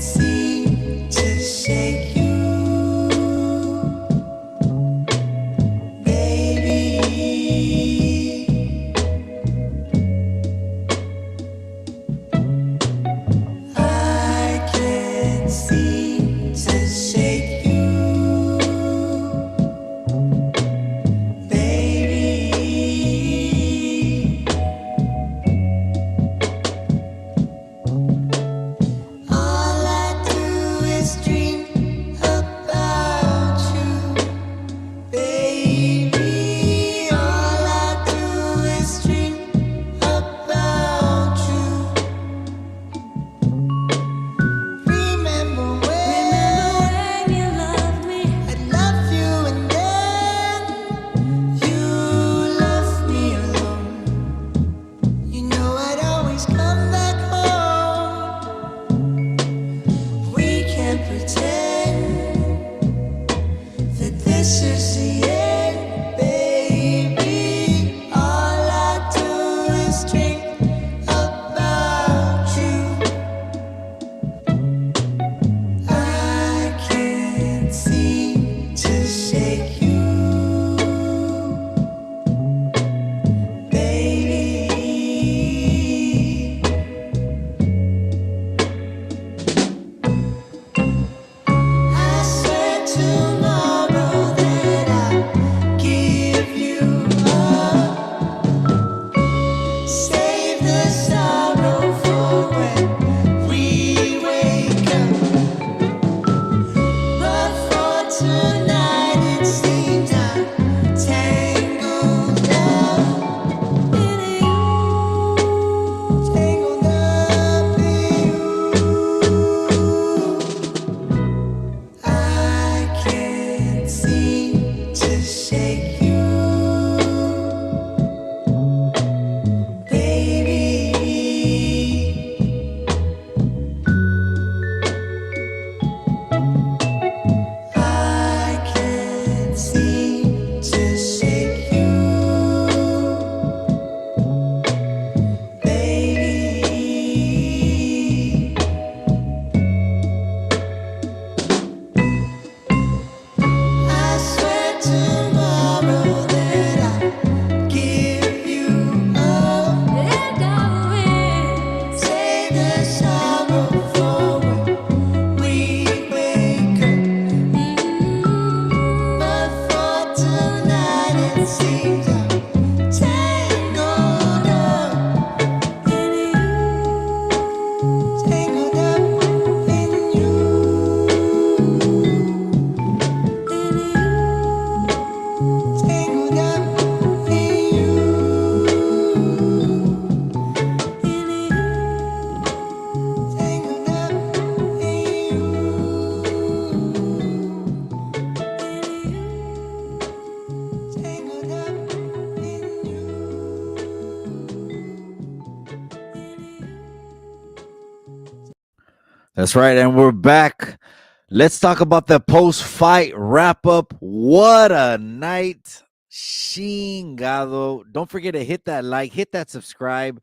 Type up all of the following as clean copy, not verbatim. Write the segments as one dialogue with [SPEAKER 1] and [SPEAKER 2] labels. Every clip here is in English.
[SPEAKER 1] seem to shake you, baby. I can't seem to shake you, baby. All I do is dream about you, baby. All I do is dream about you. Remember when you loved me? I loved you, and then you left me alone. You know I'd always come back home. We can't pretend that this is the end, baby. All I do is dream about you. I can't seem to shake you, baby. I swear tomorrow that I'll give you up. Save the sorrow for when we wake up. But for tonight it seems I'm tangled up in you, tangled up in you. I can't seem to shake you, baby. I can't seem to shake you, baby. I swear tomorrow that I'll give you up, and I will save the sorrow for when we wake up. But for tonight it seems I'm tangled up in you, tangled up in you, tangled up in you, tangled up
[SPEAKER 2] That's right, and we're back. Let's talk about the post-fight wrap-up. What a night. Chingado. Don't forget to hit that like, hit that subscribe.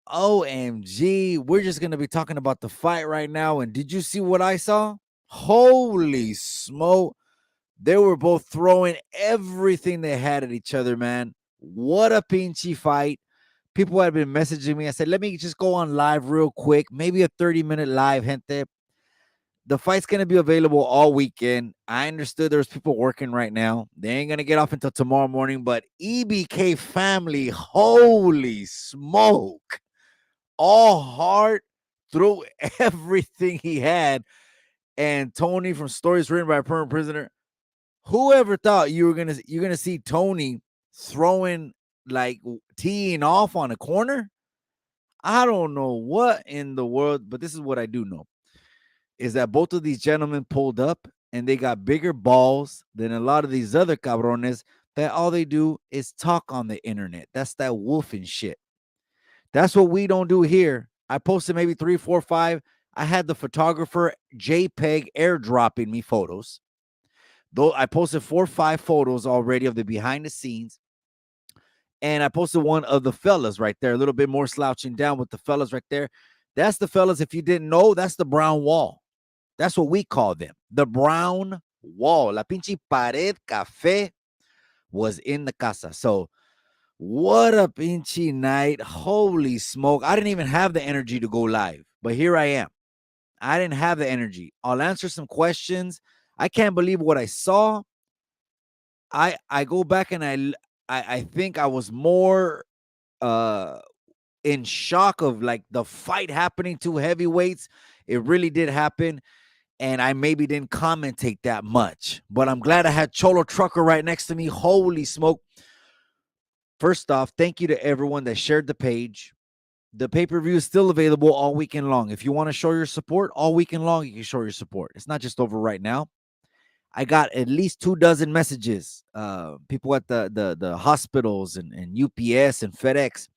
[SPEAKER 2] OMG. We're just going to be talking about the fight right now. And did you see what I saw? Holy smoke. They were both throwing everything they had at each other, man. What a pinchy fight. People had been messaging me. I said, let me just go on live real quick. Maybe a 30-minute live, gente. The fight's going to be available all weekend. I understood there's people working right now. They ain't going to get off until tomorrow morning. But EBK family, holy smoke. All heart, threw everything he had. And Tony from Stories Written by a Permanent Prisoner. Whoever thought you're gonna see Tony throwing, like, teeing off on a corner? I don't know what in the world, but this is what I do know, is that both of these gentlemen pulled up and they got bigger balls than a lot of these other cabrones that all they do is talk on the internet. That's that wolfing shit. That's what we don't do here. I posted maybe 3, 4, 5. I had the photographer JPEG airdropping me photos. Though I posted 4 or 5 photos already of the behind the scenes. And I posted one of the fellas right there, a little bit more slouching down with the fellas right there. That's the fellas. If you didn't know, that's the brown wall. That's what we call them. The brown wall. La pinche pared café was in the casa. So what a pinche night. Holy smoke. I didn't even have the energy to go live, but here I am. I didn't have the energy. I'll answer some questions. I can't believe what I saw. I go back and I think I was more uh in shock of like the fight happening to heavyweights. It really did happen. And I maybe didn't commentate that much. But I'm glad I had Cholo Trucker right next to me. Holy smoke. First off, thank you to everyone that shared the page. The pay-per-view is still available all weekend long. If you want to show your support, all weekend long, you can show your support. It's not just over right now. I got at least 24 messages. People at the hospitals and UPS and FedEx.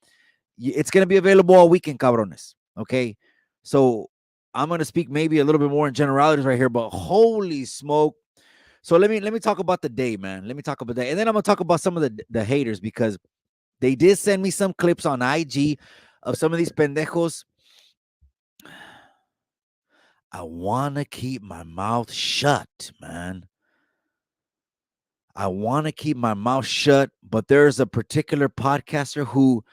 [SPEAKER 2] It's going to be available all weekend, cabrones. Okay. So I'm going to speak maybe a little bit more in generalities right here, but holy smoke. So let me talk about the day, man. Let me talk about that. And then I'm going to talk about some of the haters because they did send me some clips on IG of some of these pendejos. I want to keep my mouth shut, man. I want to keep my mouth shut, but there's a particular podcaster who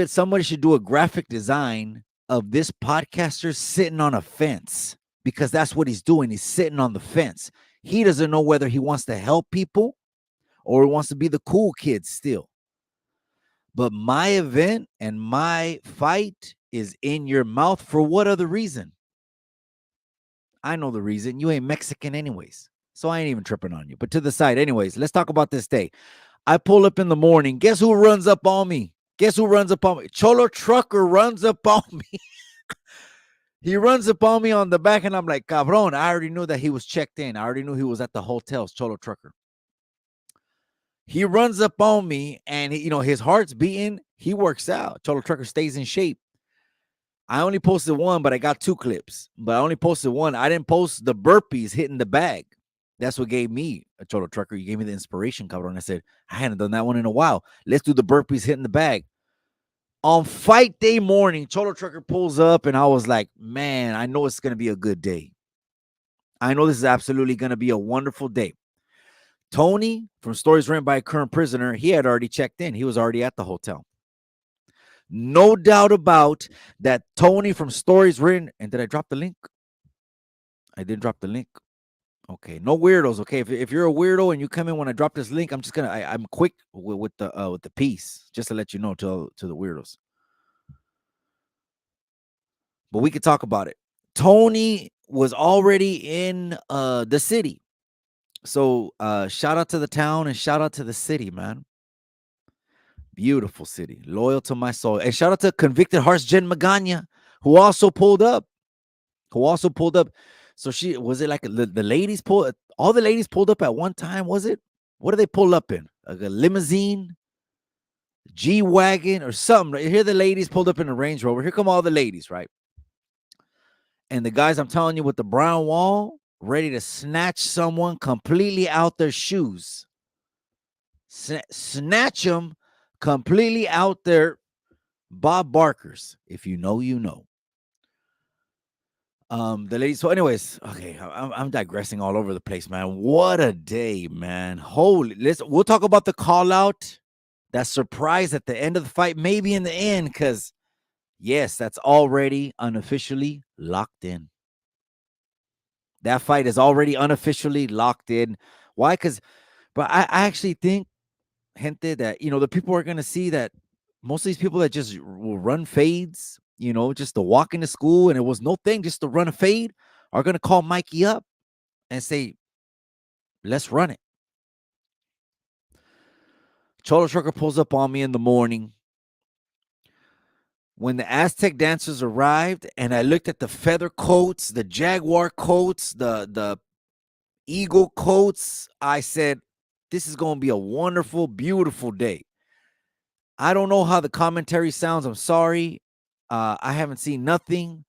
[SPEAKER 2] somebody should do a graphic design of this podcaster sitting on a fence because that's what he's doing. He's sitting on the fence. He doesn't know whether he wants to help people or he wants to be the cool kid still. But my event and my fight is in your mouth for what other reason? I know the reason. You ain't Mexican anyways. So I ain't even tripping on you. But to the side, anyways, let's talk about this day. I pull up in the morning. Guess who runs up on me? Guess who runs up on me? Cholo Trucker runs up on me. He runs up on me on the back, and I'm like, cabron, I already knew that he was checked in. I already knew he was at the hotels, Cholo Trucker. He runs up on me, and his heart's beating. He works out. Cholo Trucker stays in shape. I only posted one, but I got 2 clips. But I only posted one. I didn't post the burpees hitting the bag. That's what gave me a Cholo Trucker. You gave me the inspiration, cabron. I said, I hadn't done that one in a while. Let's do the burpees hitting the bag. On fight day morning, Cholo Trucker pulls up, and I was like, man, I know it's going to be a good day. I know this is absolutely going to be a wonderful day. Tony from Stories Written by a Current Prisoner, he had already checked in. He was already at the hotel. No doubt about that. Tony from Stories Written, and did I drop the link? I did drop the link. Okay, no weirdos. Okay, if you're a weirdo and you come in when I drop this link, I'm just gonna I'm quick with the piece just to let you know to the weirdos. But we could talk about it. Tony was already in the city, so shout out to the town and shout out to the city, man. Beautiful city, loyal to my soul, and shout out to Convicted Hearts Jen Magana, who also pulled up. So she was it like the ladies pulled all the ladies pulled up at one time, was it? What did they pull up in? Like a limousine, G-Wagon, or something. Here the ladies pulled up in a Range Rover. Here come all the ladies, right? And the guys, I'm telling you, with the brown wall, ready to snatch someone completely out their shoes. Snatch them completely out their Bob Barkers. If you know, you know. The ladies. So, anyways, okay, I'm digressing all over the place, man. What a day, man! Holy, we'll talk about the call out, that surprise at the end of the fight, maybe in the end, because yes, that's already unofficially locked in. That fight is already unofficially locked in. Why? But I actually think, gente, that the people are gonna see that most of these people that just will run fades, just to walk into school and it was no thing, just to run a fade, are going to call Mikey up and say, let's run it. Cholo Trucker pulls up on me in the morning. When the Aztec dancers arrived and I looked at the feather coats, the jaguar coats, the eagle coats, I said, this is going to be a wonderful, beautiful day. I don't know how the commentary sounds. I'm sorry. I haven't seen nothing.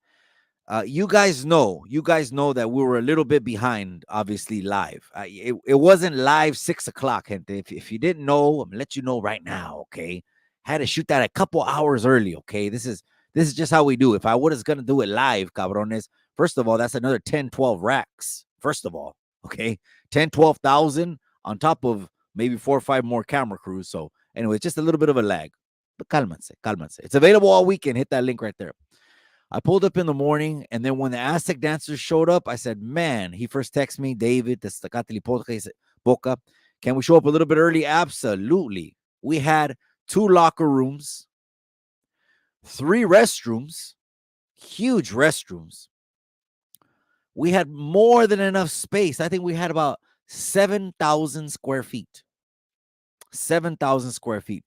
[SPEAKER 2] You guys know that we were a little bit behind, obviously, live. It wasn't live 6 o'clock. If you didn't know, I'm gonna let you know right now, okay? Had to shoot that a couple hours early, okay? This is This is just how we do. If I was going to do it live, cabrones, first of all, that's another 10, 12 racks. First of all, okay, 10, 12,000 on top of maybe 4 or 5 more camera crews. So, anyway, just a little bit of a lag. But cálmense, cálmense. It's available all weekend. Hit that link right there. I pulled up in the morning, and then when the Aztec dancers showed up, I said, man, he first texted me, David, the Stacatili Boca. Can we show up a little bit early? Absolutely. We had 2 locker rooms, 3 restrooms, huge restrooms. We had more than enough space. I think we had about 7,000 square feet. 7,000 square feet.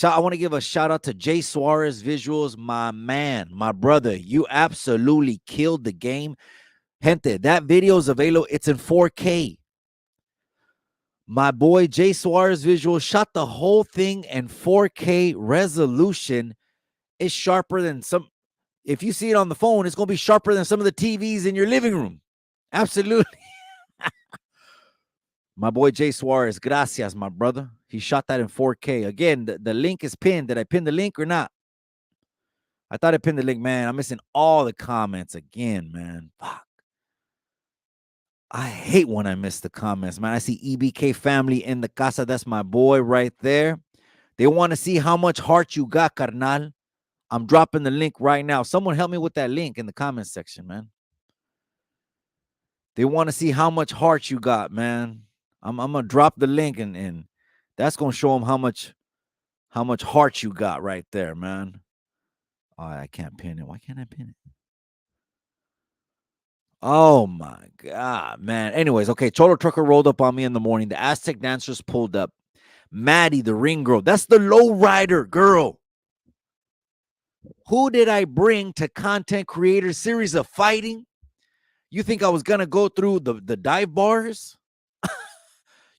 [SPEAKER 2] I want to give a shout out to Jay Suarez Visuals, my man, my brother. You absolutely killed the game. Gente, that video is available. It's in 4K. My boy Jay Suarez Visuals shot the whole thing in 4K resolution. It's sharper than some. If you see it on the phone, it's going to be sharper than some of the TVs in your living room. Absolutely. My boy Jay Suarez, gracias, my brother. He shot that in 4K. Again, the link is pinned. Did I pin the link or not? I thought I pinned the link, man. I'm missing all the comments again, man. Fuck. I hate when I miss the comments, man. I see EBK family in the casa. That's my boy right there. They want to see how much heart you got, carnal. I'm dropping the link right now. Someone help me with that link in the comment section, man. They want to see how much heart you got, man. I'm gonna drop the link, and that's gonna show them how much heart you got right there, man. Oh, I can't pin it. Why can't I pin it? Oh my god, man. Anyways, okay. Cholo Trucker rolled up on me in the morning. The Aztec dancers pulled up. Maddie, the ring girl. That's the low rider girl. Who did I bring to content creator series of fighting? You think I was gonna go through the dive bars?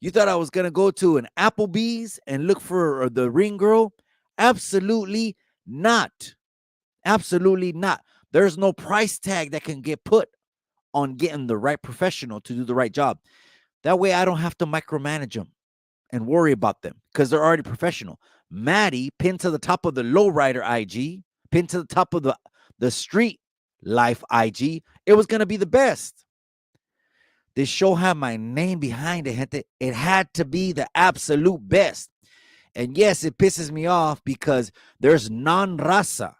[SPEAKER 2] You thought I was going to go to an Applebee's and look for the ring girl? Absolutely not. Absolutely not. There's no price tag that can get put on getting the right professional to do the right job. That way I don't have to micromanage them and worry about them because they're already professional. Maddie, pinned to the top of the lowrider IG, pinned to the top of the street life IG, it was going to be the best. This show had my name behind it, gente. It had to be the absolute best. And yes, it pisses me off because there's non-raza,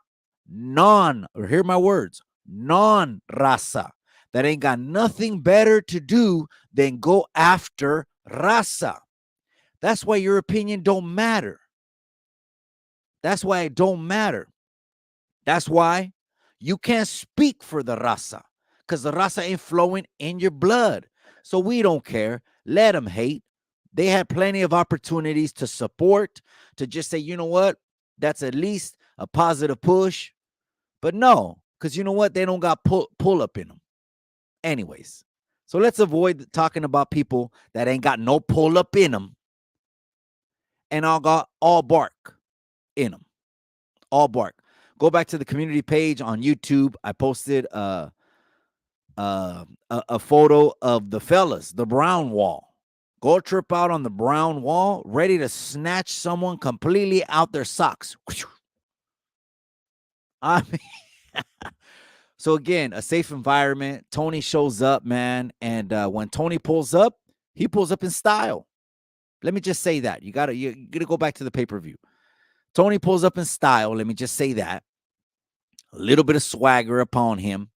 [SPEAKER 2] or hear my words, non-raza, that ain't got nothing better to do than go after raza. That's why your opinion don't matter. That's why it don't matter. That's why you can't speak for the raza. Because the raza ain't flowing in your blood. So we don't care. Let them hate. They had plenty of opportunities to support, to just say, you know what? That's at least a positive push. But no, because you know what? They don't got pull up in them. Anyways, so let's avoid talking about people that ain't got no pull up in them and all got all bark in them. All bark. Go back to the community page on YouTube. I posted a photo of the fellas, the brown wall. Go trip out on the brown wall, ready to snatch someone completely out their socks. I mean, so again, a safe environment. Tony shows up, man, and when Tony pulls up, he pulls up in style. Let me just say that. You gotta go back to the pay-per-view. Tony pulls up in style. Let me just say that. A little bit of swagger upon him.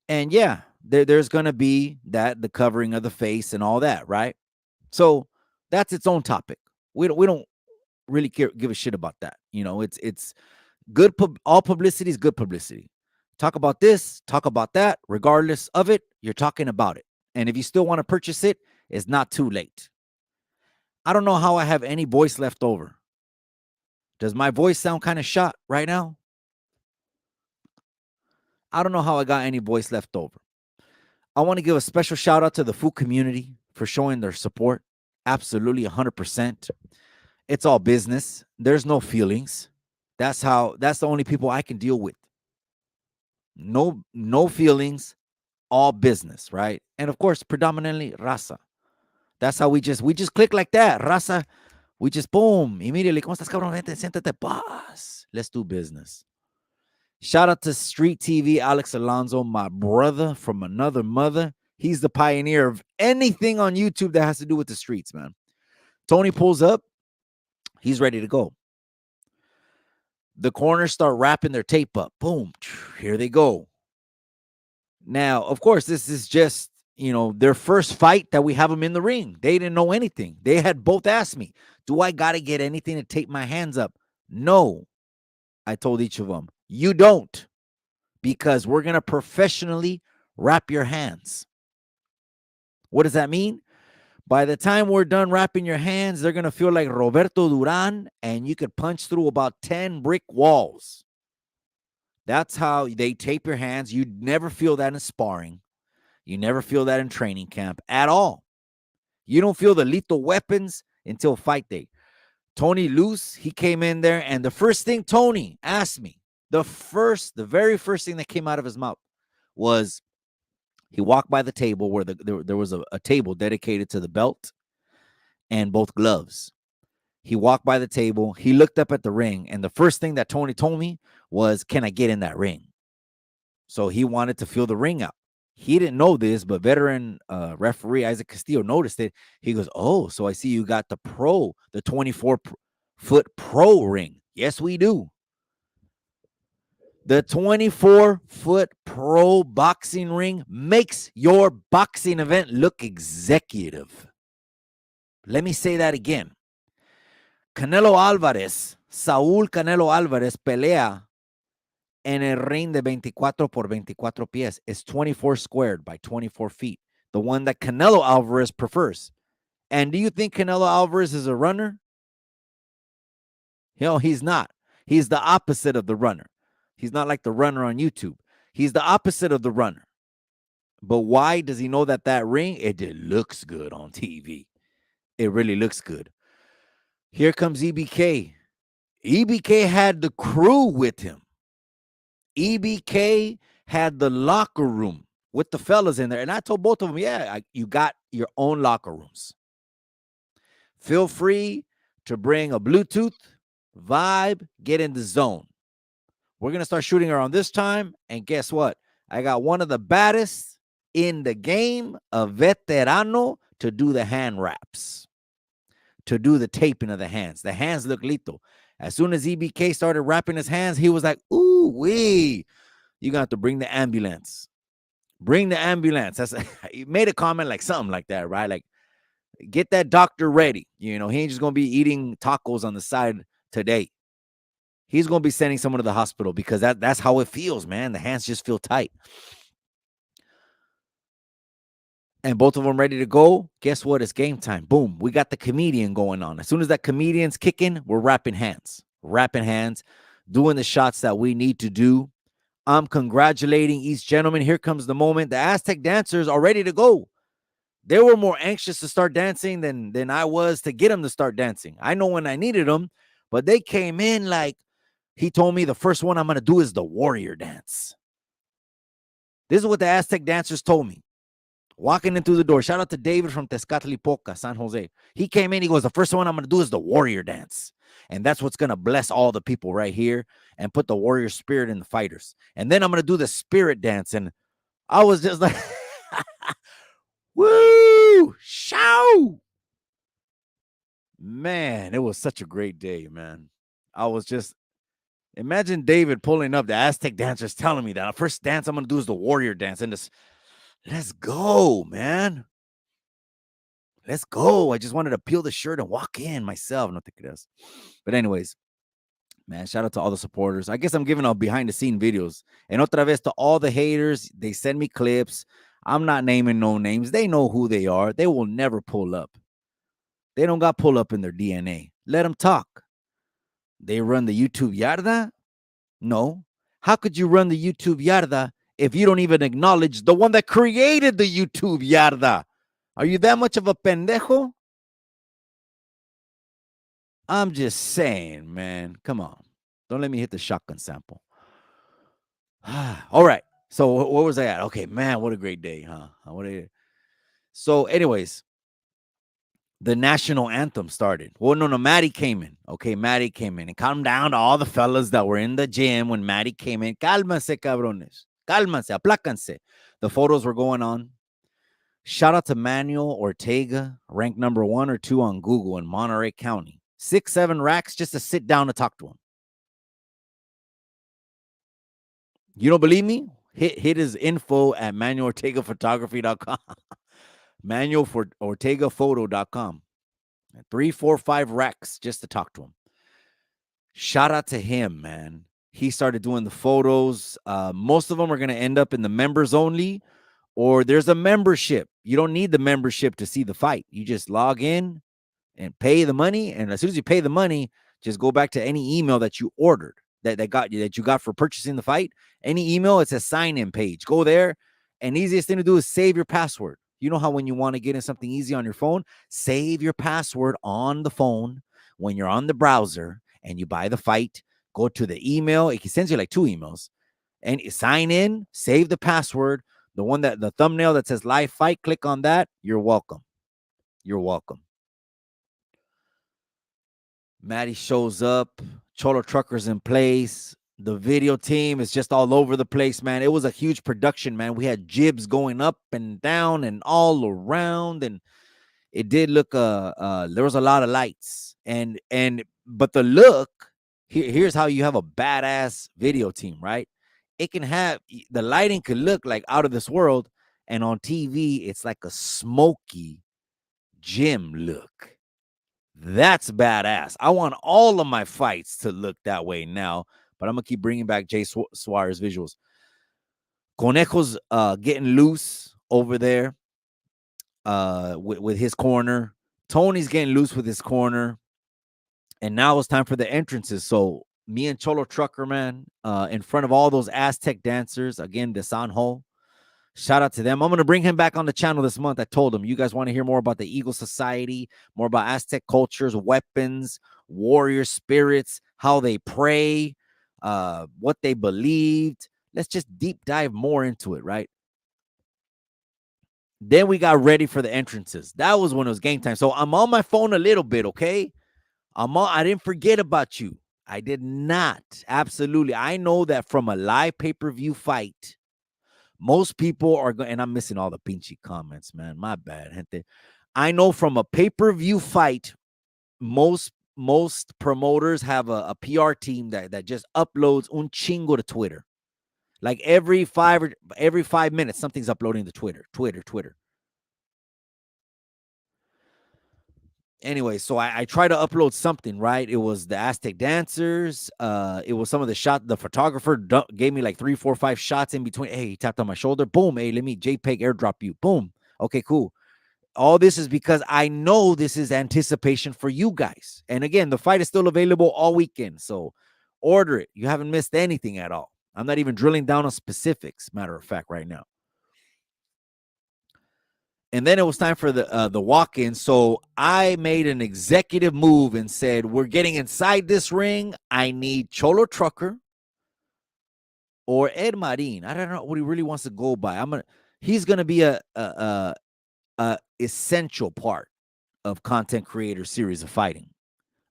[SPEAKER 2] And yeah, there's going to be the covering of the face and all that, right? So that's its own topic. We don't really give a shit about that. You know, it's good. All publicity is good publicity. Talk about this, talk about that. Regardless of it, you're talking about it. And if you still want to purchase it, it's not too late. I don't know how I have any voice left over. Does my voice sound kind of shot right now? I don't know how I got any voice left over. I want to give a special shout out to the food community for showing their support. Absolutely 100%. It's all business. There's no feelings. That's the only people I can deal with. No feelings, all business, right? And of course, predominantly raza. That's how we just click like that. Raza, we just boom, immediately. ¿Cómo estás, cabrón? Vente, siéntate, boss. Let's do business. Shout out to Street TV, Alex Alonso, my brother from another mother. He's the pioneer of anything on YouTube that has to do with the streets, man. Tony pulls up. He's ready to go. The corners start wrapping their tape up. Boom. Here they go. Now, of course, this is just, their first fight that we have them in the ring. They didn't know anything. They had both asked me, do I got to get anything to tape my hands up? No. I told each of them, you don't, because we're going to professionally wrap your hands. What does that mean? By the time we're done wrapping your hands, they're going to feel like Roberto Duran, and you could punch through about 10 brick walls. That's how they tape your hands. You never feel that in sparring. You never feel that in training camp at all. You don't feel the lethal weapons until fight day. Tony Luce, he came in there, and the first thing Tony asked me, the very first thing that came out of his mouth was, he walked by the table where there was a table dedicated to the belt and both gloves. He walked by the table. He looked up at the ring. And the first thing that Tony told me was, can I get in that ring? So he wanted to feel the ring out. He didn't know this, but veteran referee Isaac Castillo noticed it. He goes, oh, so I see you got the 24-foot pro ring. Yes, we do. The 24-foot pro boxing ring makes your boxing event look executive. Let me say that again. Canelo Alvarez, Saúl Canelo Alvarez pelea en el ring de 24 por 24 pies. It's 24 squared by 24 feet. The one that Canelo Alvarez prefers. And do you think Canelo Alvarez is a runner? He's not. He's the opposite of the runner. He's not like the runner on YouTube. He's the opposite of the runner. But why does he know that ring? It looks good on TV. It really looks good. Here comes EBK. EBK had the crew with him. EBK had the locker room with the fellas in there. And I told both of them, yeah, you got your own locker rooms. Feel free to bring a Bluetooth, vibe, get in the zone. We're going to start shooting around this time. And guess what? I got one of the baddest in the game, a veterano, to do the hand wraps, to do the taping of the hands. The hands look lethal. As soon as EBK started wrapping his hands, he was like, ooh, wee. You're going to have to bring the ambulance. Bring the ambulance. He made a comment like something like that, right? Like, get that doctor ready. He ain't just going to be eating tacos on the side today. He's going to be sending someone to the hospital because that's how it feels, man. The hands just feel tight. And both of them ready to go. Guess what? It's game time. Boom. We got the comedian going on. As soon as that comedian's kicking, we're wrapping hands, doing the shots that we need to do. I'm congratulating each gentleman. Here comes the moment. The Aztec dancers are ready to go. They were more anxious to start dancing than I was to get them to start dancing. I know when I needed them, but they came in like, he told me the first one I'm going to do is the warrior dance. This is what the Aztec dancers told me. Walking in through the door. Shout out to David from Tezcatlipoca, San Jose. He came in. He goes, the first one I'm going to do is the warrior dance. And that's what's going to bless all the people right here and put the warrior spirit in the fighters. And then I'm going to do the spirit dance. And I was just like, woo, shout. Man, it was such a great day, man. I was just, imagine David pulling up, the Aztec dancers telling me that the first dance I'm going to do is the warrior dance. And this, let's go, man. Let's go. I just wanted to peel the shirt and walk in myself. No te creas. But anyways, man, shout out to all the supporters. I guess I'm giving out behind the scene videos. And otra vez to all the haters, they send me clips. I'm not naming no names. They know who they are. They will never pull up. They don't got pull up in their DNA. Let them talk. They run the YouTube yarda? No. How could you run the YouTube yarda if you don't even acknowledge the one that created the YouTube yarda? Are you that much of a pendejo? I'm just saying, man. Come on. Don't let me hit the shotgun sample. All right. So where was I at? Okay, man, what a great day, huh? So anyways, the national anthem started. Well, no, Maddie came in. Okay, Maddie came in. And calm down to all the fellas that were in the gym when Maddie came in. Cálmanse, cabrones. Cálmanse, aplácanse. The photos were going on. Shout out to Manuel Ortega, ranked number 1 or 2 on Google in Monterey County. 6-7 racks just to sit down and talk to him. You don't believe me? Hit his info at manuelortegaphotography.com. manuelortegaphoto.com. 3, 4, 5 racks just to talk to him. Shout out to him, man. He started doing the photos. Most of them are going to end up in the members only, or there's a membership. You don't need the membership to see the fight. You just log in and pay the money. And as soon as you pay the money, just go back to any email that you ordered that you got for purchasing the fight. Any email, it's a sign-in page. Go there, and easiest thing to do is save your password. You know how when you want to get in something easy on your phone, save your password on the phone when you're on the browser and you buy the fight. Go to the email. It sends you like 2 emails, and sign in, save the password. The one that the thumbnail that says live fight, click on that. You're welcome. You're welcome. Maddie shows up. Cholo Trucker's in place. The video team is just all over the place, man. It was a huge production, man. We had jibs going up and down and all around, and it did look there was a lot of lights. But the look, here's how you have a badass video team, right? It can have the lighting could look like out of this world, and on TV it's like a smoky gym look. That's badass. I want all of my fights to look that way now, but I'm gonna keep bringing back Jay Suarez visuals. Conejo's getting loose over there with his corner. Tony's getting loose with his corner, and now it's time for the entrances. So me and Cholo Trucker, man, in front of all those Aztec dancers, again, the Sanho. Shout out to them. I'm going to bring him back on the channel this month. I told him, you guys want to hear more about the Eagle Society, more about Aztec cultures, weapons, warrior spirits, how they pray, what they believed. Let's just deep dive more into it, right? Then we got ready for the entrances. That was when it was game time. So I'm on my phone a little bit, okay? I didn't forget about you. I did not. Absolutely. I know that from a live pay-per-view fight, most people are going, and I'm missing all the pinchy comments, man. My bad, gente. I know from a pay-per-view fight, most promoters have a PR team that just uploads un chingo to Twitter. Like every 5 minutes, something's uploading to Twitter. Anyway, so I try to upload something, right? It was the Aztec dancers. It was some of the shot. The photographer gave me like 3, 4, 5 shots in between. Hey, he tapped on my shoulder. Boom. Hey, let me JPEG airdrop you. Boom. Okay, cool. All this is because I know this is anticipation for you guys. And again, the fight is still available all weekend. So order it. You haven't missed anything at all. I'm not even drilling down on specifics, matter of fact, right now. And then it was time for the walk-in. So I made an executive move and said, we're getting inside this ring. I need Cholo Trucker or Ed Marin. I don't know what he really wants to go by. He's gonna be a essential part of content creator series of fighting.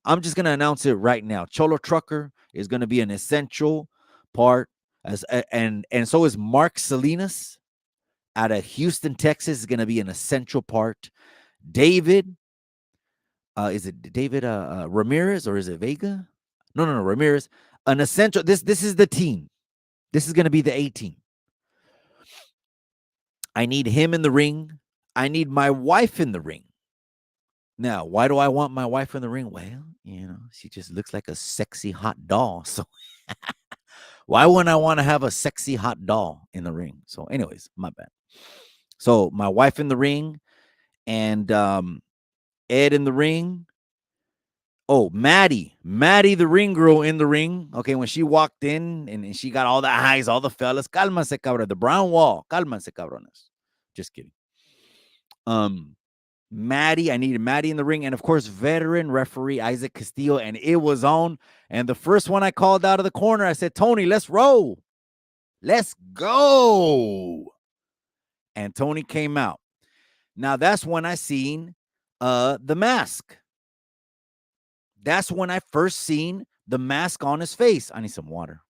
[SPEAKER 2] I'm just gonna announce it right now. Cholo Trucker is gonna be an essential part, and so is Mark Salinas out of Houston, Texas, is going to be an essential part. David, is it David Ramirez or is it Vega? No, Ramirez. An essential. This is the team. This is going to be the A team. I need him in the ring. I need my wife in the ring. Now, why do I want my wife in the ring? Well, she just looks like a sexy hot doll. So why wouldn't I want to have a sexy hot doll in the ring? So anyways, my bad. So my wife in the ring and Ed in the ring. Oh, Maddie, the ring girl in the ring. Okay, when she walked in and she got all the eyes, all the fellas. Cálmanse, cabrón. The brown wall. Cálmanse, cabrones. Just kidding. Maddie, I needed Maddie in the ring. And of course, veteran referee Isaac Castillo. And it was on. And the first one I called out of the corner, I said, Tony, let's roll. Let's go. And Tony came out. Now, that's when I seen The mask. That's when I first seen the mask on his face. I need some water.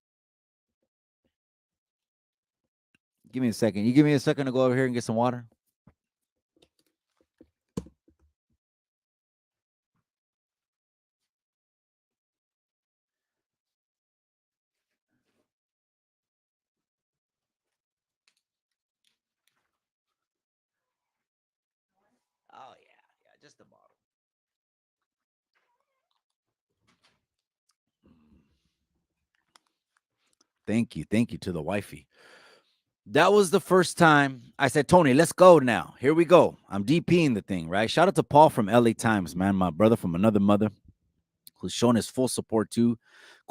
[SPEAKER 2] Give me a second. You give me a second to go over here and get some water. Oh yeah, just a bottle. Thank you to the wifey. That was the first time I said, Tony, let's go now. Here we go. I'm DPing the thing, right? Shout out to Paul from LA Times, man, my brother from another mother who's shown his full support too.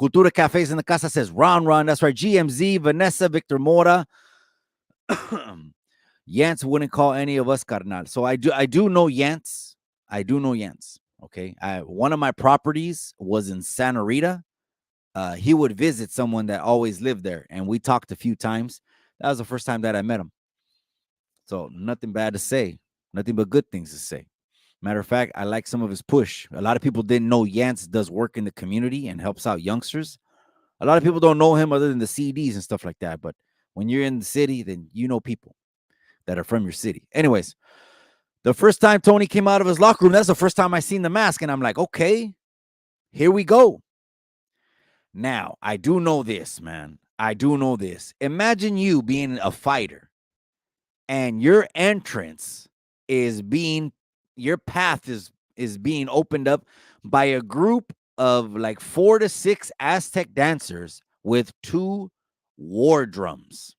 [SPEAKER 2] Cultura Cafes in the Casa says, Ron. That's right. GMZ, Vanessa, Victor Mora. Yance wouldn't call any of us carnal. So I do know Yance. I do know Yance. Okay. One of my properties was in Santa Rita. He would visit someone that always lived there, and we talked a few times. That was the first time that I met him. So nothing bad to say, nothing but good things to say. Matter of fact, I like some of his push. A lot of people didn't know Yance does work in the community and helps out youngsters. A lot of people don't know him other than the CDs and stuff like that. But when you're in the city, then you know people that are from your city. Anyways, the first time Tony came out of his locker room, that's the first time I seen the mask. And I'm like, okay, here we go. Now, I do know this, man. I do know this. Imagine you being a fighter and your entrance is being your path is being opened up by a group of like 4 to 6 Aztec dancers with 2 war drums.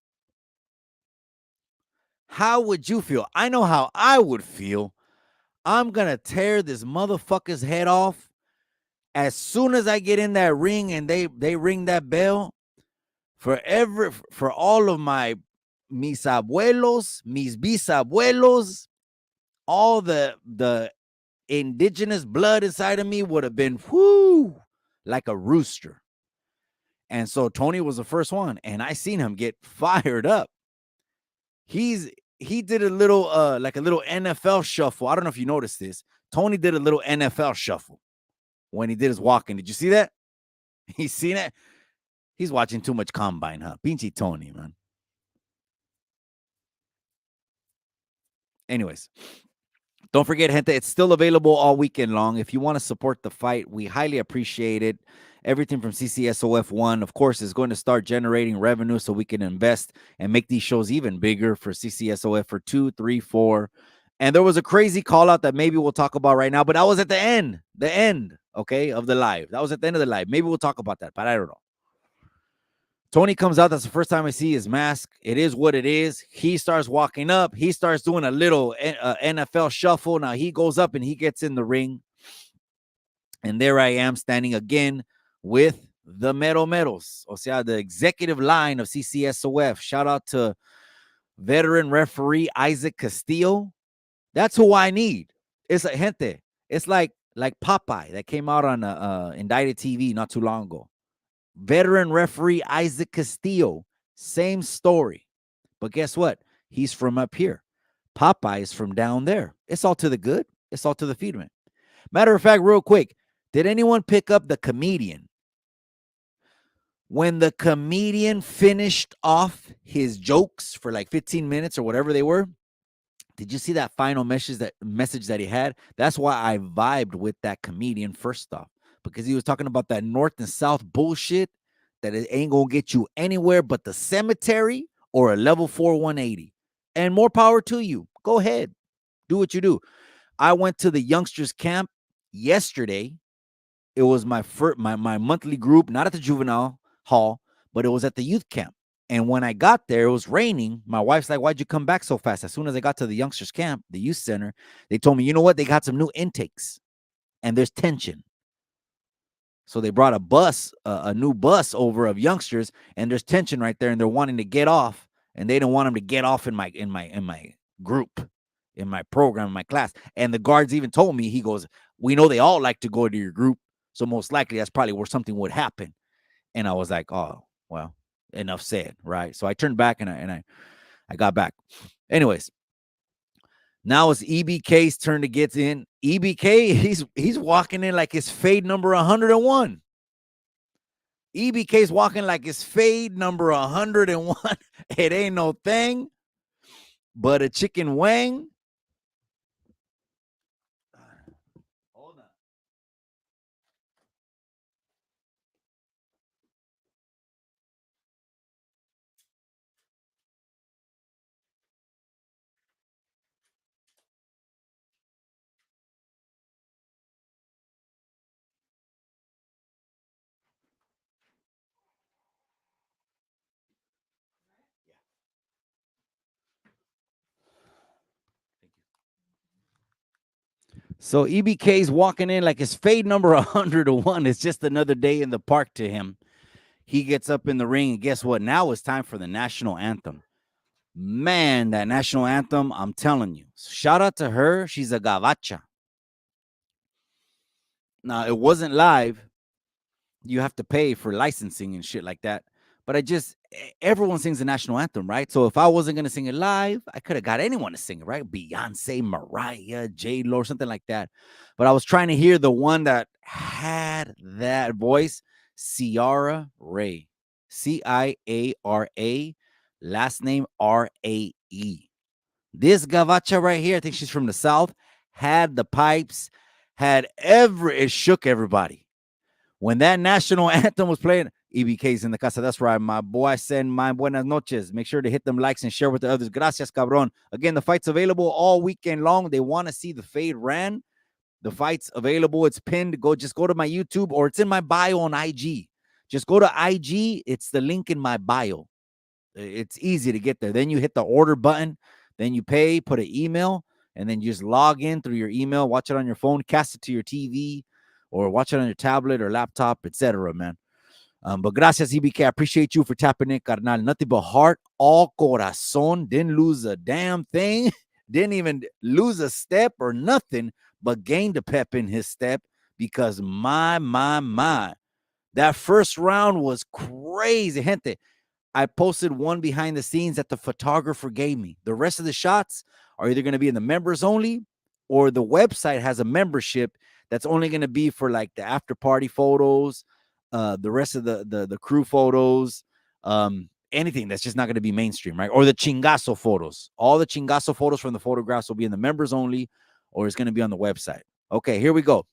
[SPEAKER 2] How would you feel? I know how I would feel. I'm going to tear this motherfucker's head off as soon as I get in that ring and they ring that bell. For all of my mis abuelos, mis bisabuelos, all the indigenous blood inside of me would have been whoo like a rooster. And so Tony was the first one, and I seen him get fired up. He did a little like a little NFL shuffle. I don't know if you noticed this. Tony did a little NFL shuffle when he did his walking. Did you see that? He's seen it. He's watching too much Combine, huh? Pinchy Tony, man. Anyways, don't forget, gente, it's still available all weekend long. If you want to support the fight, we highly appreciate it. Everything from CCSOF1, of course, is going to start generating revenue so we can invest and make these shows even bigger for CCSOF for 2, 3, 4. And there was a crazy call out that maybe we'll talk about right now, but that was at the end, okay, of the live. That was at the end of the live. Maybe we'll talk about that, but I don't know. Tony comes out. That's the first time I see his mask. It is what it is. He starts walking up. He starts doing a little NFL shuffle. Now he goes up and he gets in the ring. And there I am standing again with the Mero Meros. O sea, the executive line of CCSOF. Shout out to veteran referee Isaac Castillo. That's who I need. It's like gente. It's like Popeye that came out on Indicted TV not too long ago. Veteran referee Isaac Castillo, same story. But guess what? He's from up here. Popeye is from down there. It's all to the good. It's all to the feedman. Matter of fact, real quick, did anyone pick up the comedian? When the comedian finished off his jokes for like 15 minutes or whatever they were, did you see that final message that he had? That's why I vibed with that comedian first off. Because he was talking about that north and south bullshit that it ain't gonna get you anywhere but the cemetery or a level 4 180. And more power to you. Go ahead. Do what you do. I went to the youngsters camp yesterday. It was my monthly group, not at the juvenile hall, but it was at the youth camp. And when I got there, it was raining. My wife's like, why'd you come back so fast? As soon as I got to the youngsters camp, the youth center, they told me, you know what? They got some new intakes and there's tension. So they brought a new bus over of youngsters, and there's tension right there, and they're wanting to get off, and they don't want them to get off in my group, in my program, in my class. And the guards even told me, he goes, we know they all like to go to your group, so most likely that's probably where something would happen. And I was like, oh, well, enough said, right? So I turned back and I got back. Anyways, Now it's EBK's turn to get in. EBK, he's walking in like it's fade number 101. EBK's walking like it's fade number 101. It ain't no thing but a chicken wing. Hold on. So EBK's walking in like it's fade number 101. It's just another day in the park to him. He gets up in the ring, and guess what? Now it's time for the national anthem. Man, that national anthem, I'm telling you. Shout out to her. She's a gavacha. Now, it wasn't live. You have to pay for licensing and shit like that. But everyone sings the national anthem, right? So if I wasn't going to sing it live, I could have got anyone to sing it, right? Beyonce, Mariah, J-Lo, or something like that. But I was trying to hear the one that had that voice, Ciara Ray. Ciara, last name Rae. This gavacha right here, I think she's from the South, had the pipes, it shook everybody. When that national anthem was playing, EBK's in the casa. That's right, my boy. Send my buenas noches. Make sure to hit them likes and share with the others. Gracias, cabron. Again, the fight's available all weekend long. They want to see the fade ran. The fight's available. It's pinned. Just go to my YouTube, or it's in my bio on IG. Just go to IG. It's the link in my bio. It's easy to get there. Then you hit the order button. Then you pay, put an email, and then you just log in through your email, watch it on your phone, cast it to your TV, or watch it on your tablet or laptop, etc., man. But gracias, EBK. I appreciate you for tapping in, carnal. Nothing but heart, all corazon. Didn't lose a damn thing. Didn't even lose a step or nothing, but gained a pep in his step because my. That first round was crazy, gente. I posted one behind the scenes that the photographer gave me. The rest of the shots are either going to be in the members only, or the website has a membership that's only going to be for like the after party photos, the rest of the crew photos, anything that's just not going to be mainstream, right? Or the chingazo photos. All the chingazo photos from the photographs will be in the members only, or it's going to be on the website. Okay, here we go.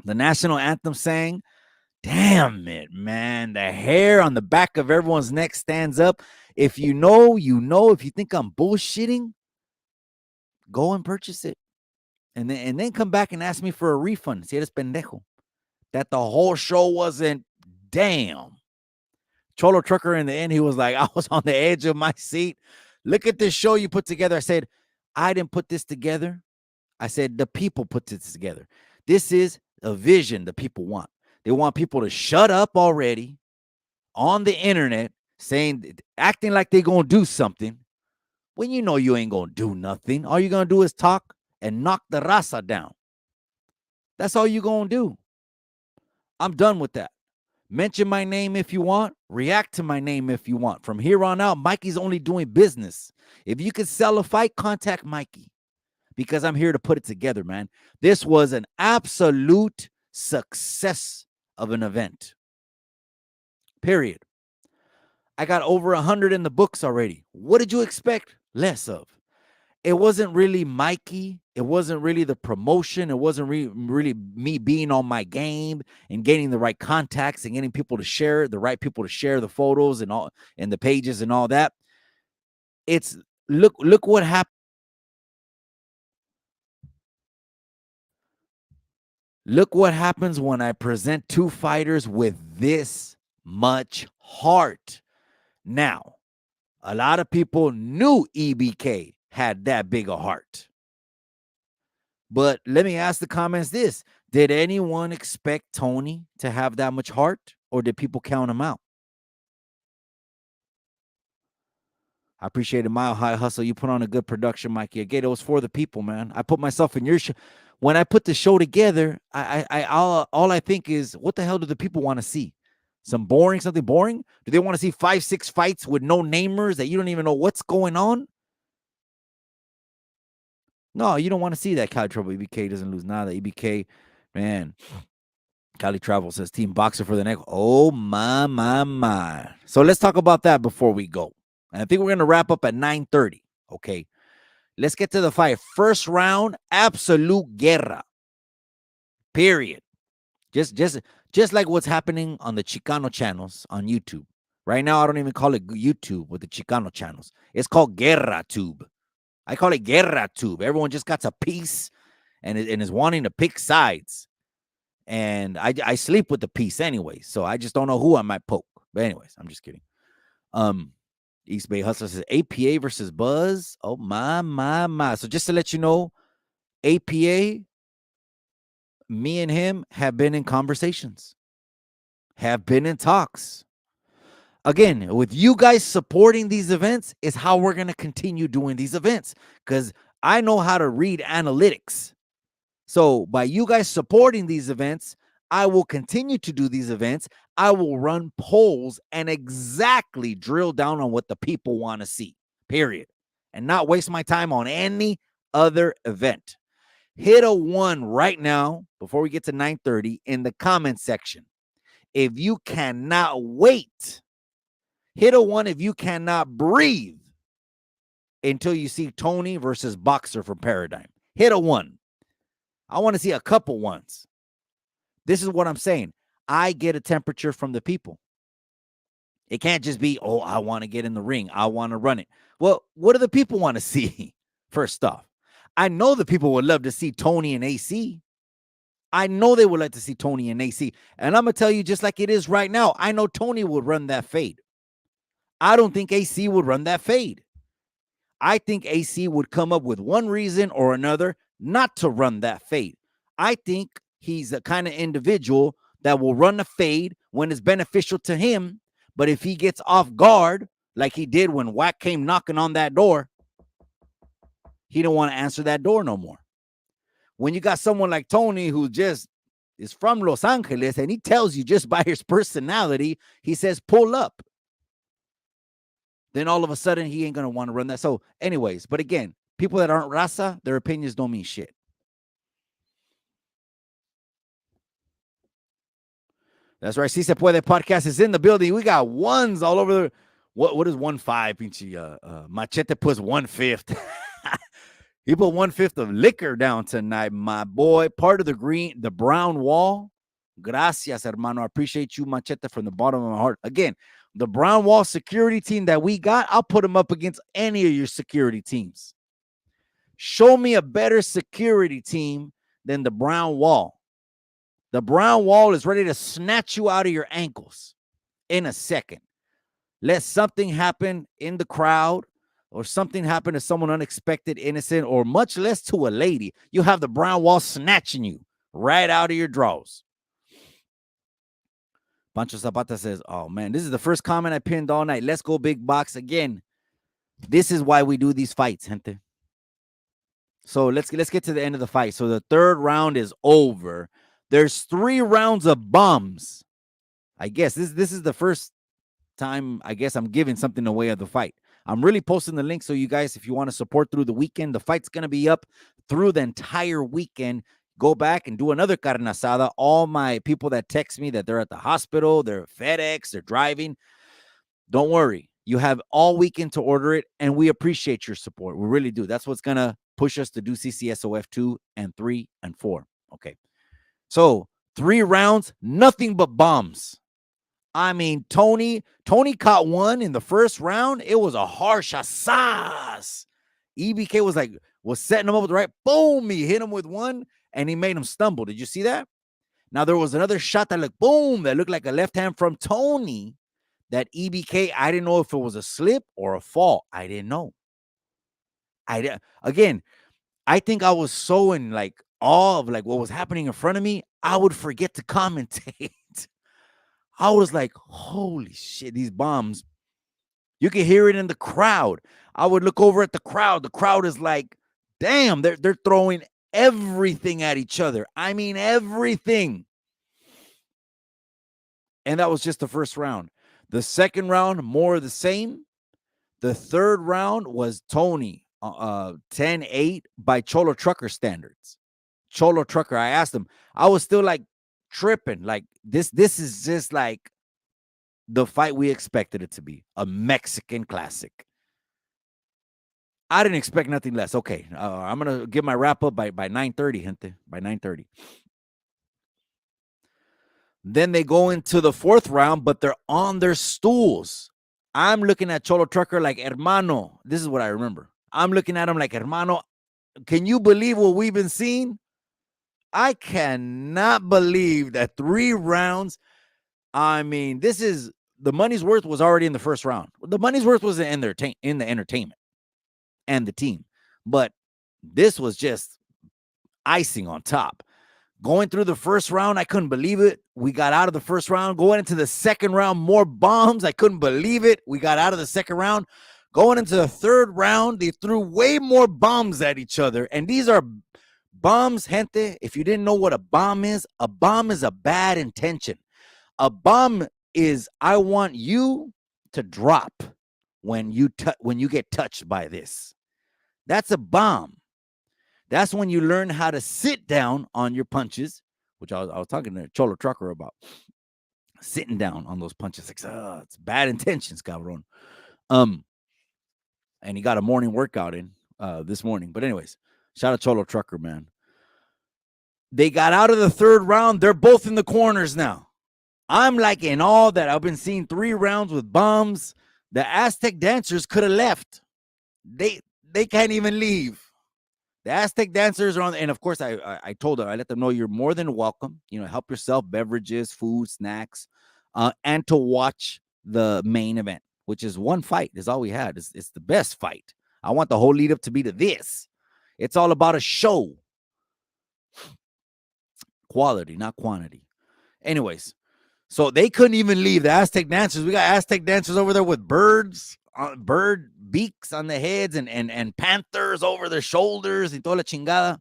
[SPEAKER 2] The national anthem sang. Damn it, man. The hair on the back of everyone's neck stands up. If you know, you know. If you think I'm bullshitting, go and purchase it. And then come back and ask me for a refund. Si eres pendejo. That the whole show wasn't. Damn. Cholo Trucker in the end, he was like, I was on the edge of my seat. Look at this show you put together. I said, I didn't put this together. I said, the people put this together. This is a vision the people want. They want people to shut up already on the internet, acting like they're going to do something when you know you ain't going to do nothing. All you're going to do is talk and knock the raza down. That's all you're going to do. I'm done with that. Mention my name if you want. React to my name if you want. From here on out, Mikey's only doing business. If you could sell a fight, contact Mikey, because I'm here to put it together, man. This was an absolute success of an event. Period. I got over 100 in the books already. What did you expect less of? It wasn't really Mikey. It wasn't really the promotion. It wasn't really me being on my game and getting the right contacts and getting people to share, the right people to share the photos and all, and the pages and all that. It's look what happened. Look what happens when I present two fighters with this much heart. Now, a lot of people knew EBK had that big a heart. But let me ask the comments this. Did anyone expect Tony to have that much heart, or did people count him out? I appreciate Mile High Hustle. You put on a good production, Mikey. Again, it was for the people, man. I put myself in your show. When I put the show together, all I think is, what the hell do the people want to see? Something boring? Do they want to see 5-6 fights with no namers that you don't even know what's going on? No, you don't want to see that Cali Trouble. EBK doesn't lose nada. EBK, man. Cali Travel says Team Boxer for the next. Oh, my. So let's talk about that before we go. And I think we're going to wrap up at 9:30. Okay. Let's get to the fight. First round, absolute guerra. Period. Just like what's happening on the Chicano channels on YouTube. Right now, I don't even call it YouTube with the Chicano channels. It's called Guerra Tube. I call it Guerra Tube. Everyone just got a piece and is wanting to pick sides. And I sleep with the piece anyway, so I just don't know who I might poke. But anyways, I'm just kidding. East Bay Hustler says APA versus Buzz. Oh, my. So just to let you know, APA, me and him have been in conversations, have been in talks. Again, with you guys supporting these events is how we're going to continue doing these events, because I know how to read analytics. So by you guys supporting these events, I will continue to do these events. I will run polls and exactly drill down on what the people want to see, period. And not waste my time on any other event. Hit a 1 right now before we get to 9:30 in the comment section. If you cannot wait, hit a 1 if you cannot breathe until you see Tony versus Boxer from Paradigm. Hit a 1. I want to see a couple ones. This is what I'm saying. I get a temperature from the people. It can't just be, oh, I want to get in the ring. I want to run it. Well, what do the people want to see? First off, I know the people would love to see Tony and AC. I know they would like to see Tony and AC. And I'm going to tell you, just like it is right now, I know Tony would run that fade. I don't think AC would run that fade. I think AC would come up with one reason or another not to run that fade. I think he's the kind of individual that will run a fade when it's beneficial to him. But if he gets off guard, like he did when Wack came knocking on that door, he don't want to answer that door no more. When you got someone like Tony who just is from Los Angeles and he tells you just by his personality, he says, pull up. Then all of a sudden he ain't going to want to run that. So anyways, but again, people that aren't raza, their opinions don't mean shit. That's right. Si Se Puede podcast is in the building. We got ones all over the. What is 1.5? Pinche Machete puts 1/5. He put 1/5 of liquor down tonight, my boy. Part of the brown wall. Gracias, hermano. I appreciate you, Machete, from the bottom of my heart. Again, the brown wall security team that we got, I'll put them up against any of your security teams. Show me a better security team than the brown wall. The brown wall is ready to snatch you out of your ankles in a second. Let something happen in the crowd or something happen to someone unexpected, innocent, or much less to a lady. You have the brown wall snatching you right out of your drawers. Pancho Zapata says, oh, man, this is the first comment I pinned all night. Let's go big box again. This is why we do these fights, gente. So let's get to the end of the fight. So the third round is over. There's 3 rounds of bombs. I guess this is the first time I guess I'm giving something away of the fight. I'm really posting the link so you guys, if you want to support through the weekend, the fight's going to be up through the entire weekend. Go back and do another carne asada. All my people that text me that they're at the hospital, they're at FedEx, they're driving, don't worry. You have all weekend to order it, and we appreciate your support. We really do. That's what's going to push us to do CCSOF 2 and 3 and 4. Okay. So 3 rounds, nothing but bombs. I mean, Tony caught one in the first round. It was a harsh assas. EBK was setting him up with the right. Boom, he hit him with one, and he made him stumble. Did you see that? Now, there was another shot that looked like a left hand from Tony that EBK, I didn't know if it was a slip or a fall. I didn't know. Again, I think I was so in awe of what was happening in front of me, I would forget to commentate. I was like, holy shit, these bombs. You can hear it in the crowd. I would look over at the crowd. The crowd is like, damn, they're throwing everything at each other. I mean, everything. And that was just the first round. The second round, more of the same. The third round was Tony 10-8 by Cholo Trucker standards. Cholo Trucker. I asked him. I was still like tripping. Like this is just like the fight we expected it to be. A Mexican classic. I didn't expect nothing less. Okay, I'm gonna give my wrap up by 9:30, gente. By 9:30. Then they go into the fourth round, but they're on their stools. I'm looking at Cholo Trucker like, hermano. This is what I remember. I'm looking at him like, hermano, can you believe what we've been seeing? I cannot believe that 3 rounds. I mean, this is the money's worth was already in the first round. The money's worth was in the entertainment and the team. But this was just icing on top. Going through the first round, I couldn't believe it. We got out of the first round. Going into the second round, more bombs. I couldn't believe it. We got out of the second round. Going into the third round, they threw way more bombs at each other. And these are bombs, gente. If you didn't know what a bomb is a bad intention. A bomb is, I want you to drop when you get touched by this. That's a bomb. That's when you learn how to sit down on your punches, which I was talking to Cholo Trucker about. Sitting down on those punches. Like, it's bad intentions, cabron. And he got a morning workout in this morning. But anyways, shout out Cholo Trucker, man. They got out of the third round. They're both in the corners now. I'm like in awe that I've been seeing 3 rounds with bombs. The Aztec dancers could have left. They can't even leave. The Aztec dancers are on, and of course, I told them, I let them know you're more than welcome. Help yourself, beverages, food, snacks, and to watch the main event, which is one fight. Is all we had. It's the best fight. I want the whole lead up to be to this. It's all about a show. Quality, not quantity. Anyways, so they couldn't even leave. The Aztec dancers. We got Aztec dancers over there with bird beaks on the heads and panthers over their shoulders y toda la chingada.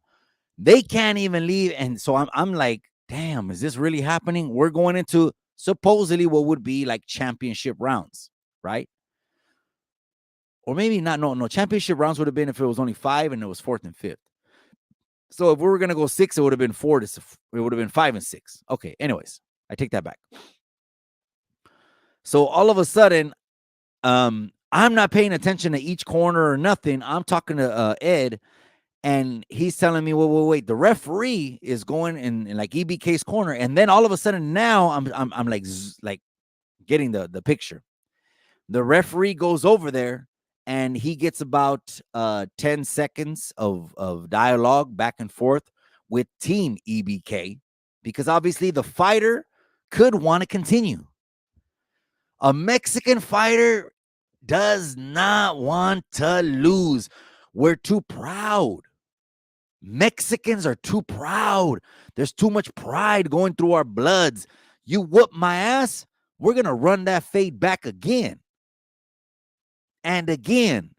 [SPEAKER 2] They can't even leave. And so I'm like, damn, is this really happening? We're going into supposedly what would be like championship rounds, right? Or maybe not. No, championship rounds would have been if it was only 5 and it was 4th and 5th. So if we were gonna go 6, it would have been 4 to it would have been 5 and 6. Okay, anyways, I take that back. So all of a sudden, I'm not paying attention to each corner or nothing. I'm talking to Ed, and he's telling me, wait. The referee is going in like EBK's corner, and then all of a sudden now I'm like getting the picture. The referee goes over there, and he gets about 10 seconds of dialogue back and forth with Team EBK, because obviously the fighter could want to continue. A Mexican fighter does not want to lose. We're too proud. Mexicans are too proud. There's too much pride going through our bloods. You whoop my ass, we're going to run that fade back again. And again.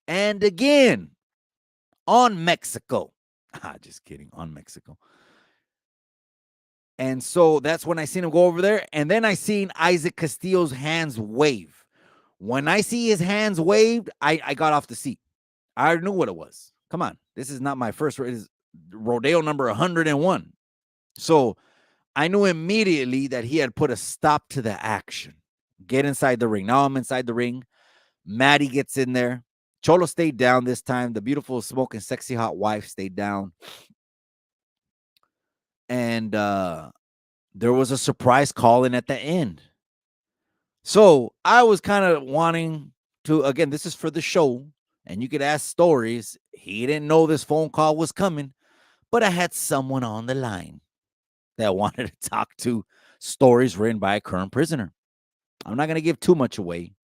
[SPEAKER 2] And again. On Mexico. Just kidding. On Mexico. And so that's when I seen him go over there. And then I seen Isaac Castillo's hands wave. When I see his hands waved, I got off the seat. I already knew what it was. Come on. This is not my first rodeo number 101. So I knew immediately that he had put a stop to the action. Get inside the ring. Now I'm inside the ring. Maddie gets in there. Cholo stayed down this time. The beautiful, smoking, sexy, hot wife stayed down. And there was a surprise call-in at the end. So I was kind of wanting to, again, this is for the show, and you could ask stories. He didn't know this phone call was coming, but I had someone on the line that wanted to talk to stories written by a current prisoner. I'm not going to give too much away,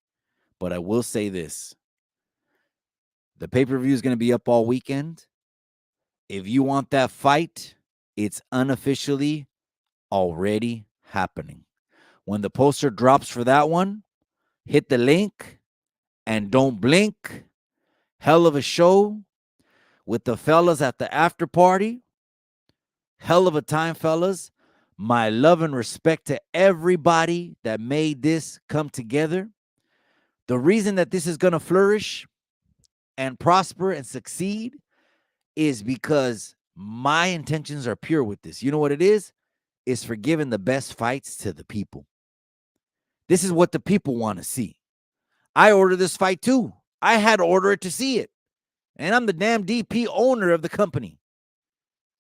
[SPEAKER 2] but I will say this. The pay-per-view is going to be up all weekend. If you want that fight, it's unofficially already happening. When the poster drops for that one, hit the link and don't blink. Hell of a show with the fellas at the after party. Hell of a time, fellas. My love and respect to everybody that made this come together. The reason that this is going to flourish and prosper and succeed is because my intentions are pure with this. You know what it is? It's for giving the best fights to the people. This is what the people want to see. I ordered this fight too. I had to order it to see it. And I'm the damn DP owner of the company.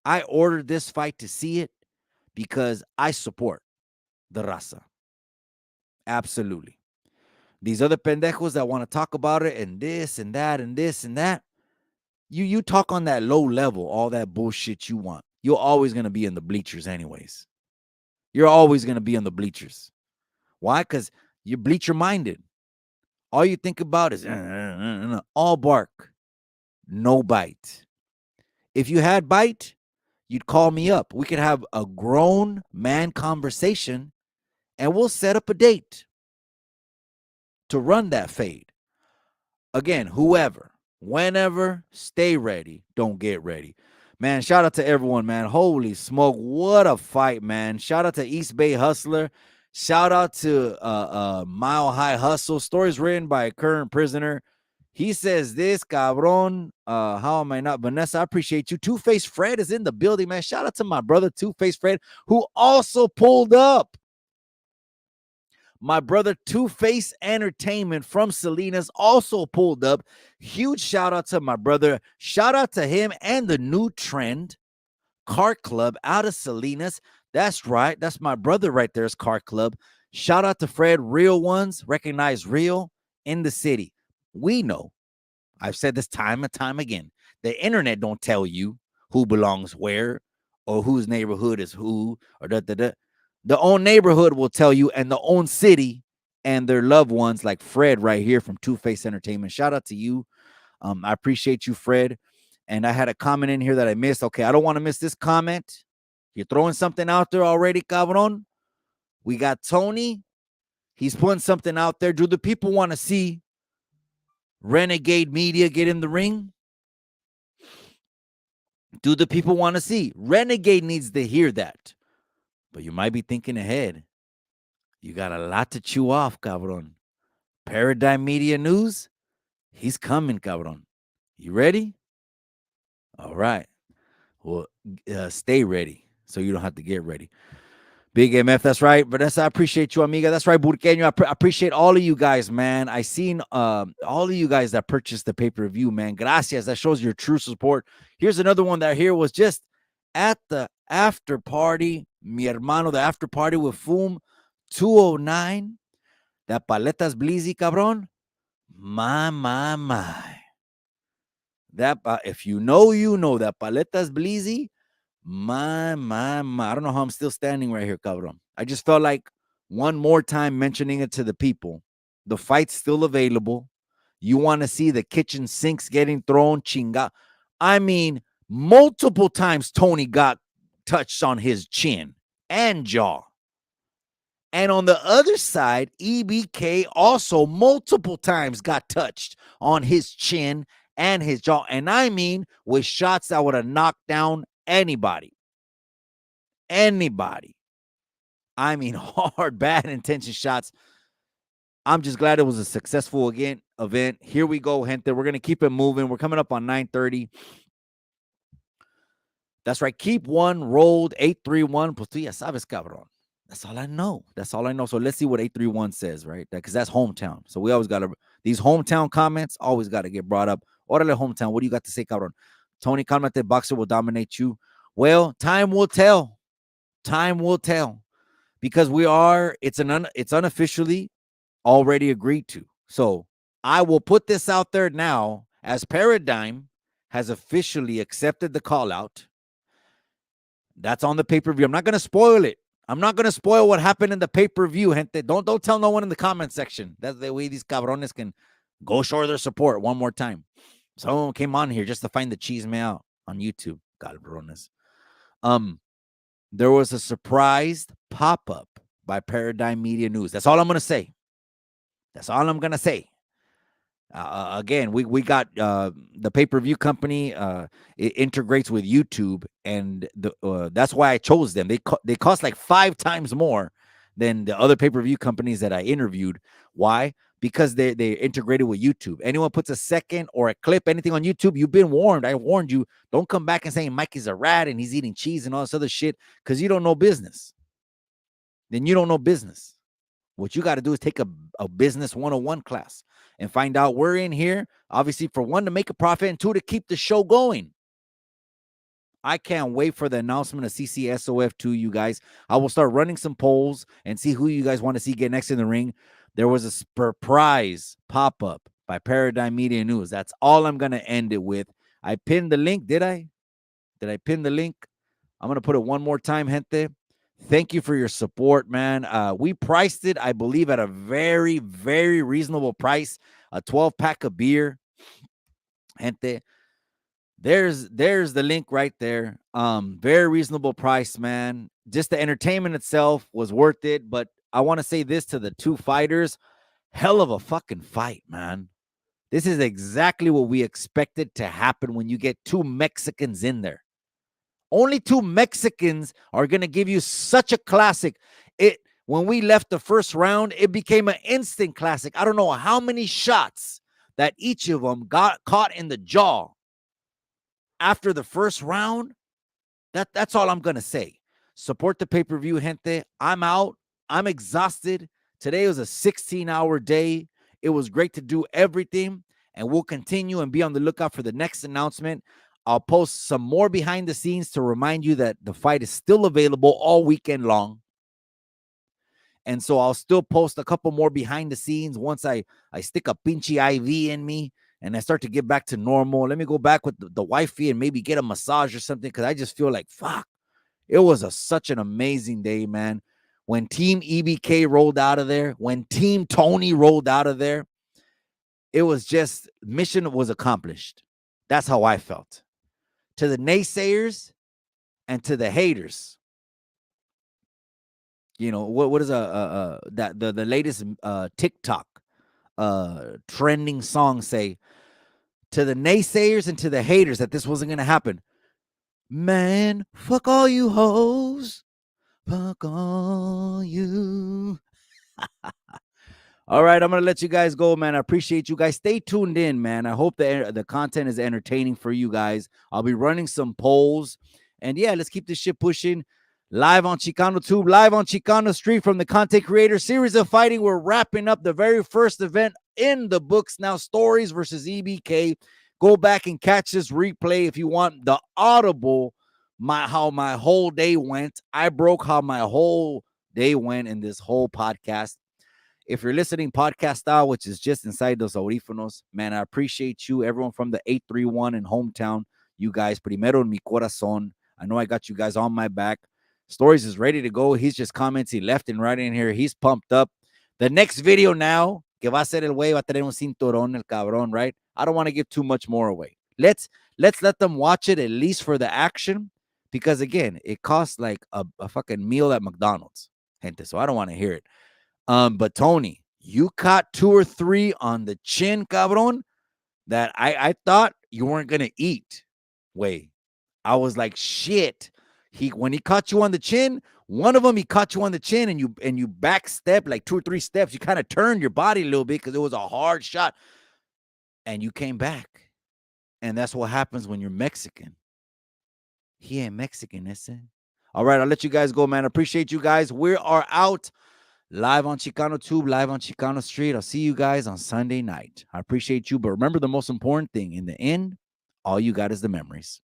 [SPEAKER 2] I ordered this fight to see it because I support the raza. Absolutely. These other pendejos that want to talk about it and this and that and this and that, you talk on that low level, all that bullshit you want. You're always going to be in the bleachers anyways. You're always going to be in the bleachers. Why? Because you're bleacher minded. All you think about is all bark, no bite. If you had bite, you'd call me up. We could have a grown man conversation and we'll set up a date to run that fade. Again, whoever, whenever, stay ready. Don't get ready. Man, shout out to everyone, man. Holy smoke, what a fight, man. Shout out to East Bay Hustler. Shout out to Mile High Hustle. Stories written by a current prisoner. He says this, cabron. How am I not? Vanessa, I appreciate you. Two-Face Fred is in the building, man. Shout out to my brother, Two-Face Fred, who also pulled up. My brother, Two-Face Entertainment from Salinas, also pulled up. Huge shout out to my brother. Shout out to him and the New Trend Car Club out of Salinas. That's right. That's my brother right there's Car Club. Shout out to Fred. Real ones recognize real in the city. We know. I've said this time and time again. The internet don't tell you who belongs where or whose neighborhood is who or da. The own neighborhood will tell you, and the own city and their loved ones, like Fred right here from Two-Face Entertainment. Shout out to you. I appreciate you, Fred. And I had a comment in here that I missed. Okay, I don't want to miss this comment. You're throwing something out there already, cabron. We got Tony. He's putting something out there. Do the people want to see Renegade Media get in the ring? Do the people want to see? Renegade needs to hear that. But you might be thinking ahead. You got a lot to chew off, cabron. Paradigm Media News, he's coming, cabron. You ready? All right. Well, stay ready so you don't have to get ready. Big MF, that's right. Vanessa, I appreciate you, amiga. That's right, Burqueño. I appreciate all of you guys, man. I seen all of you guys that purchased the pay-per-view, man. Gracias. That shows your true support. Here's another one that here was just at the after party. Mi hermano, the after party with Fum 209. That paletas blizzy, cabron. My. That if you know, you know that paletas blizzy. My. I don't know how I'm still standing right here, cabron. I just felt like one more time mentioning it to the people. The fight's still available. You want to see the kitchen sinks getting thrown, chinga. I mean, multiple times Tony got touched on his chin and jaw. And on the other side, EBK also multiple times got touched on his chin and his jaw. And I mean, with shots that would have knocked down anybody. Anybody. I mean, hard, bad intention shots. I'm just glad it was a successful event. Here we go, gente. We're going to keep it moving. We're coming up on 9:30. That's right. Keep one rolled. 831. Pues tú ya sabes, cabrón. That's all I know. So let's see what 831 says, right? Because that's hometown. So we always got to, these hometown comments always got to get brought up. Orale hometown. What do you got to say, cabrón? Tony, calmate, boxer will dominate you. Well, time will tell. Time will tell. Because it's unofficially already agreed to. So I will put this out there now as Paradigm has officially accepted the call out. That's on the pay-per-view. I'm not going to spoil it. I'm not going to spoil what happened in the pay-per-view, gente. Don't tell no one in the comment section. That's the way these cabrones can go show their support one more time. Someone came on here just to find the cheese me out on YouTube. Cabrones. There was a surprised pop-up by Paradigm Media News. That's all I'm going to say. Again, we got the pay-per-view company. It integrates with YouTube, and that's why I chose them. They cost like 5 times more than the other pay-per-view companies that I interviewed. Why? because they integrated with YouTube. Anyone puts a second or a clip, anything on YouTube, you've been warned. I warned you. Don't come back and saying Mikey's a rat and he's eating cheese and all this other shit because you don't know business. Then you don't know business. What you got to do is take a business 101 class and find out we're in here, obviously, for one, to make a profit, and two, to keep the show going. I can't wait for the announcement of CCSOF2, you guys. I will start running some polls and see who you guys want to see get next in the ring. There was a surprise pop-up by Paradigm Media News. That's all I'm going to end it with. I pinned the link. Did I? Did I pin the link? I'm going to put it one more time, gente. Thank you for your support, man. We priced it, I believe, at a very, very reasonable price. A 12-pack of beer. Gente, there's the link right there. Very reasonable price, man. Just the entertainment itself was worth it. But I want to say this to the two fighters. Hell of a fucking fight, man. This is exactly what we expected to happen when you get two Mexicans in there. Only two Mexicans are going to give you such a classic. When we left the first round, it became an instant classic. I don't know how many shots that each of them got caught in the jaw after the first round. That's all I'm going to say. Support the pay-per-view, gente. I'm out. I'm exhausted. Today was a 16-hour day. It was great to do everything, and we'll continue and be on the lookout for the next announcement. I'll post some more behind the scenes to remind you that the fight is still available all weekend long. And so I'll still post a couple more behind the scenes once I stick a pinchy IV in me and I start to get back to normal. Let me go back with the wifey and maybe get a massage or something, because I just feel like, fuck, it was such an amazing day, man. When Team EBK rolled out of there, when Team Tony rolled out of there, it was just, mission was accomplished. That's how I felt. To the naysayers and to the haters, you know, what is the latest TikTok trending song say? To the naysayers and to the haters that this wasn't gonna happen, man, fuck all you hoes, fuck all you. All right, I'm gonna let you guys go, man. I appreciate you guys. Stay tuned in, man. I hope the content is entertaining for you guys. I'll be running some polls, and yeah, let's keep this shit pushing. Live on Chicano Tube, live on Chicano Street from the Content Creator Series of Fighting. We're wrapping up the very first event in the books now. Stories versus EBK. Go back and catch this replay if you want the audible. How my whole day went. I broke how my whole day went in this whole podcast. If you're listening podcast style, which is just inside those audífonos, man, I appreciate you. Everyone from the 831 in hometown, you guys, primero en mi corazón. I know I got you guys on my back. Stories is ready to go. He's just commenting left and right in here. He's pumped up. The next video now, que va a ser el güey, va a tener un cinturón, el cabrón, right? I don't want to give too much more away. Let's let them watch it at least for the action, because again, it costs like a fucking meal at McDonald's, gente. So I don't want to hear it. But Tony, you caught 2 or 3 on the chin, cabrón, that I thought you weren't gonna eat. Wait, I was like, shit. When he caught you on the chin, one of them he caught you on the chin and you back step like 2 or 3 steps. You kind of turned your body a little bit because it was a hard shot, and you came back. And that's what happens when you're Mexican. He ain't Mexican, is it? All right, I'll let you guys go, man. Appreciate you guys. We are out. Live on Chicano Tube, live on Chicano Street. I'll see you guys on Sunday night. I appreciate you. But remember the most important thing. In the end, all you got is the memories.